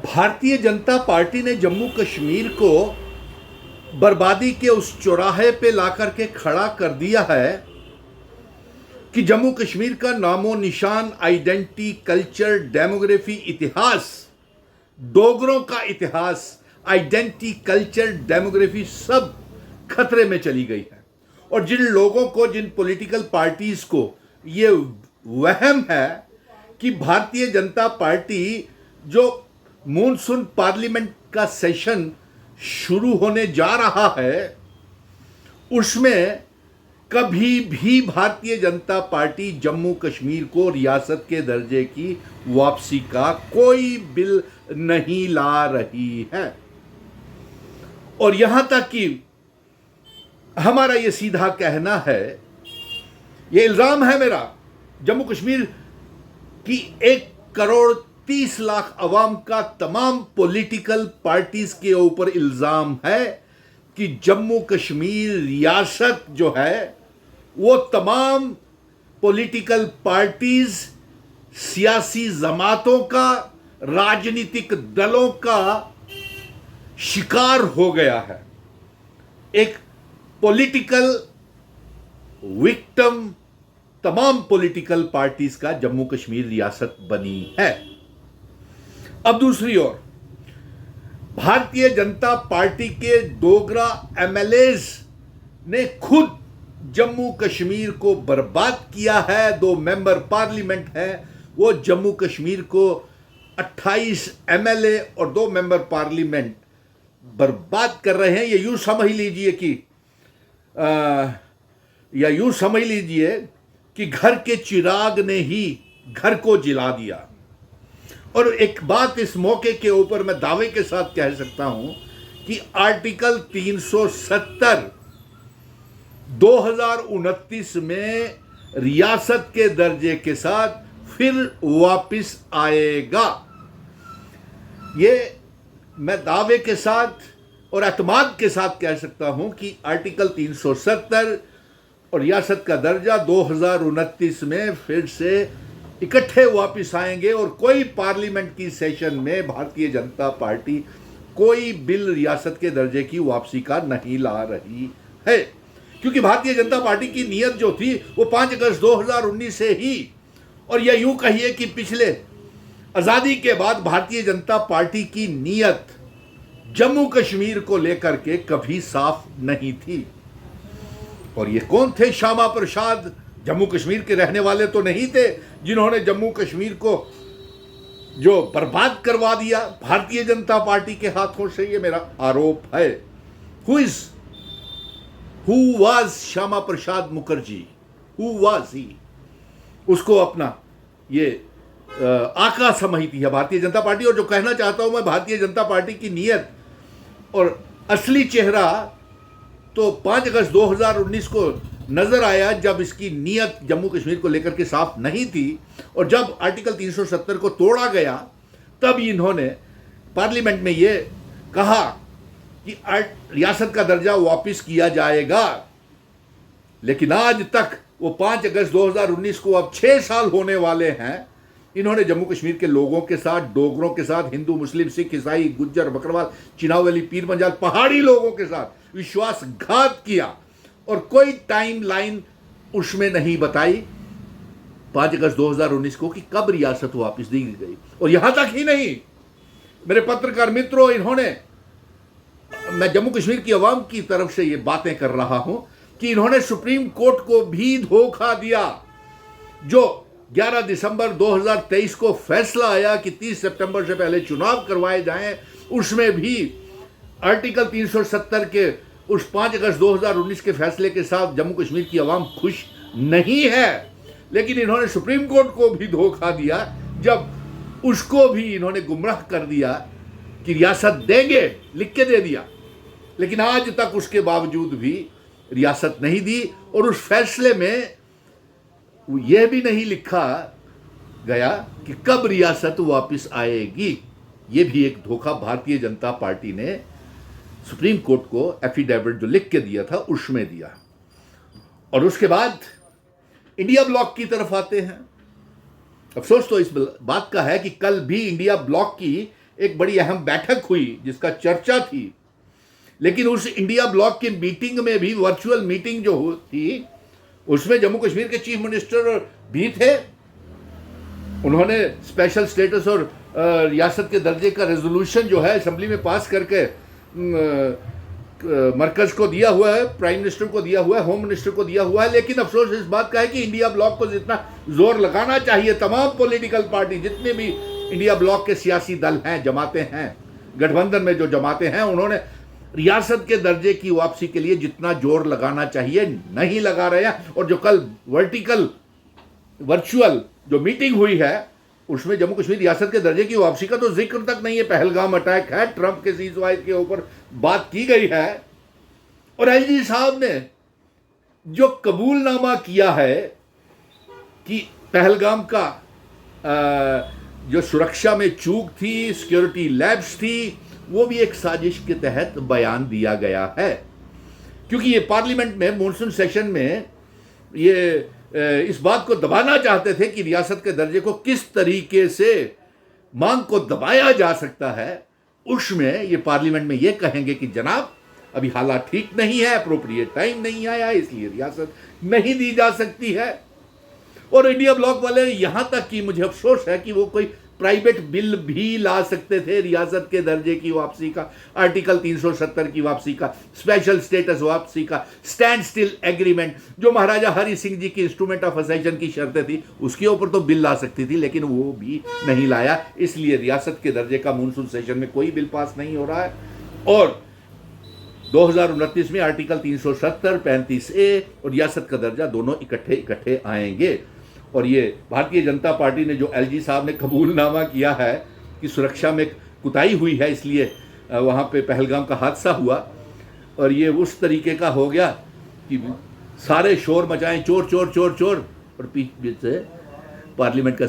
Bharatiya Janata party ने जम्मू कश्मीर को बर्बादी के उस चौराहे पे लाकर के खड़ा कर दिया है कि जम्मू कश्मीर का नामो निशान, आइडेंटिटी, कल्चर, डेमोग्राफी, इतिहास, डोगरों का इतिहास, आइडेंटिटी, कल्चर, डेमोग्राफी सब खतरे में चली गई है। और जिन लोगों को, जिन पॉलिटिकल पार्टीज को ये वहम है कि भारतीय जनता पार्टी जो मॉनसून पार्लियामेंट का सेशन शुरू होने जा रहा है उसमें कभी भी भारतीय जनता पार्टी जम्मू कश्मीर को रियासत के दर्जे की वापसी का कोई बिल नहीं ला रही है। और यहां तक कि हमारा यह सीधा कहना है, यह इल्जाम है मेरा, जम्मू कश्मीर की 1,30,00,000 अवाम का तमाम पॉलिटिकल पार्टीज के ऊपर इल्जाम है कि जम्मू कश्मीर रियासत जो है वो तमाम पॉलिटिकल पार्टीज, सियासी जमातों का, राजनीतिक दलों का शिकार हो गया है। एक पॉलिटिकल विक्टिम तमाम पॉलिटिकल पार्टीज का जम्मू कश्मीर रियासत बनी है। अब दूसरी ओर भारतीय जनता पार्टी के डोगरा एमएलएज ने खुद जम्मू कश्मीर को बर्बाद किया है। 2 मेंबर पार्लियामेंट हैं, वो जम्मू कश्मीर को 28 एमएलए और 2 मेंबर पार्लियामेंट बर्बाद कर रहे हैं। ये यूं समझ लीजिए कि या यूं समझ लीजिए कि घर के चिराग ने ही घर को जला दिया। और एक बात इस मौके के ऊपर मैं दावे के साथ कह सकता हूं कि आर्टिकल 370 2029 में रियासत के दर्जे के साथ फिर वापस आएगा। ये मैं दावे के साथ और एतमाद के साथ कह सकता हूं कि आर्टिकल 370 और रियासत का दर्जा 2029 में फिर से इकट्ठे वापस आएंगे। और कोई पार्लियामेंट की सेशन में भारतीय जनता पार्टी कोई बिल रियासत के दर्जे की वापसी का नहीं ला रही है, क्योंकि भारतीय जनता पार्टी की नीयत जो थी वो 5 अगस्त 2019 से ही, और यह यूं कहिए कि पिछले आजादी के बाद भारतीय जनता पार्टी की नीयत जम्मू कश्मीर को लेकर के कभी साफ नहीं थी। और ये कौन थे? श्यामा प्रसाद जम्मू कश्मीर के रहने वाले तो नहीं थे जिन्होंने जम्मू कश्मीर को जो बर्बाद करवा दिया भारतीय जनता पार्टी के हाथों से। ये मेरा आरोप है। Who was Shyama Prasad Mukherjee? Who was he? उसको अपना ये आका समझती है भारतीय जनता पार्टी। और जो कहना चाहता हूं मैं, भारतीय जनता पार्टी की नीयत और असली चेहरा तो 5 अगस्त 2019 को नजर आया, जब इसकी नीयत जम्मू कश्मीर को लेकर के साफ नहीं थी। और जब आर्टिकल 370 को तोड़ा गया तब इन्होंने पार्लियामेंट में ये कहा कि रियासत का दर्जा वापस किया जाएगा। लेकिन आज तक वो 5 अगस्त 2019 को अब 6 साल होने वाले हैं, इन्होंने जम्मू कश्मीर के लोगों के साथ, डोगरों के साथ, हिंदू, मुस्लिम, सिख, ईसाई, गुज्जर, बकरवाल, चिनावली, पीर पंजाल, पहाड़ी लोगों के साथ विश्वासघात किया। और कोई टाइम लाइन उसमें नहीं बताई 5 अगस्त 2019 को कि कब रियासत वापस दी गई। और यहां तक ही नहीं, मेरे पत्रकार मित्रों, मैं जम्मू कश्मीर की आवाम की तरफ से ये बातें कर रहा हूं कि इन्होंने सुप्रीम कोर्ट को भी धोखा दिया। जो 11 दिसंबर 2023 को फैसला आया कि 30 सितंबर से पहले चुनाव करवाए जाएं, उसमें भी आर्टिकल 370 के उस 5 अगस्त 2019 के फैसले के साथ जम्मू कश्मीर की आवाम खुश नहीं है। लेकिन इन्होंने सुप्रीम कोर्ट को भी धोखा दिया जब उसको भी इन्होंने गुमराह कर दिया कि रियासत देंगे, लिख के दे दिया। लेकिन आज तक उसके बावजूद भी रियासत नहीं दी। और उस फैसले में यह भी नहीं लिखा गया कि कब रियासत वापस आएगी। यह भी एक धोखा भारतीय जनता पार्टी ने सुप्रीम कोर्ट को एफिडेविट जो लिख के दिया था उसमें दिया। और उसके बाद इंडिया ब्लॉक की तरफ आते हैं। अफसोस तो इस बात का है कि कल भी इंडिया ब्लॉक की एक बड़ी अहम बैठक हुई जिसका चर्चा थी, लेकिन उस इंडिया ब्लॉक की मीटिंग में भी, वर्चुअल मीटिंग जो थी, उसमें जम्मू कश्मीर के चीफ मिनिस्टर भी थे। उन्होंने स्पेशल स्टेटस और रियासत के दर्जे का रेजोल्यूशन जो है असेंबली में पास करके मरकज को दिया हुआ है, प्राइम मिनिस्टर को दिया हुआ है, होम मिनिस्टर को दिया हुआ है। लेकिन अफसोस इस बात का है कि इंडिया ब्लॉक को जितना जोर लगाना चाहिए, तमाम पॉलिटिकल पार्टी, जितने भी इंडिया ब्लॉक के सियासी दल हैं, जमातें हैं, गठबंधन में जो जमातें हैं, उन्होंने रियासत के दर्जे की वापसी के लिए जितना जोर लगाना चाहिए नहीं लगा रहे हैं। और जो कल वर्चुअल जो मीटिंग हुई है, उसमें जम्मू कश्मीर रियासत के दर्जे की वापसी का तो जिक्र तक नहीं है। पहलगाम अटैक है, ट्रंप के सीज़फायर के ऊपर बात की गई है, और एलजी साहब ने जो कबूलनामा किया है कि पहलगाम का जो सुरक्षा में चूक थी, सिक्योरिटी लैब्स थी, वो भी एक साजिश के तहत बयान दिया गया है। क्योंकि ये पार्लियामेंट में मॉनसून सेशन में ये इस बात को दबाना चाहते थे कि रियासत के दर्जे को किस तरीके से मांग को दबाया जा सकता है। उसमें ये पार्लियामेंट में ये कहेंगे कि जनाब अभी हालात ठीक नहीं है, अप्रोप्रिएट टाइम नहीं आया, इसलिए रियासत नहीं दी जा सकती है। और इंडिया ब्लॉक वाले यहां तक कि मुझे अफसोस है कि वो कोई प्राइवेट बिल भी ला सकते थे रियासत के दर्जे की वापसी का, आर्टिकल 370 की वापसी का, स्पेशल स्टेटस वापसी का, स्टैंड स्टिल एग्रीमेंट जो महाराजा हरि सिंह जी की इंस्ट्रूमेंट ऑफ असेशन की शर्तें थी, उसके ऊपर तो बिल ला सकती थी, लेकिन वो भी नहीं लाया। इसलिए रियासत के दर्जे का मानसून सेशन में कोई बिल पास नहीं हो रहा है। और 2029 में आर्टिकल 370, 35A और रियासत का दर्जा दोनों इकट्ठे आएंगे। और ये भारतीय जनता पार्टी ने जो एलजी साहब ने कबूलनामा किया है कि सुरक्षा में कुताही हुई है, इसलिए वहाँ पे पहलगाम का हादसा हुआ, और ये उस तरीके का हो गया कि सारे शोर मचाएं, चोर चोर चोर चोर, और पीछे से पार्लियामेंट का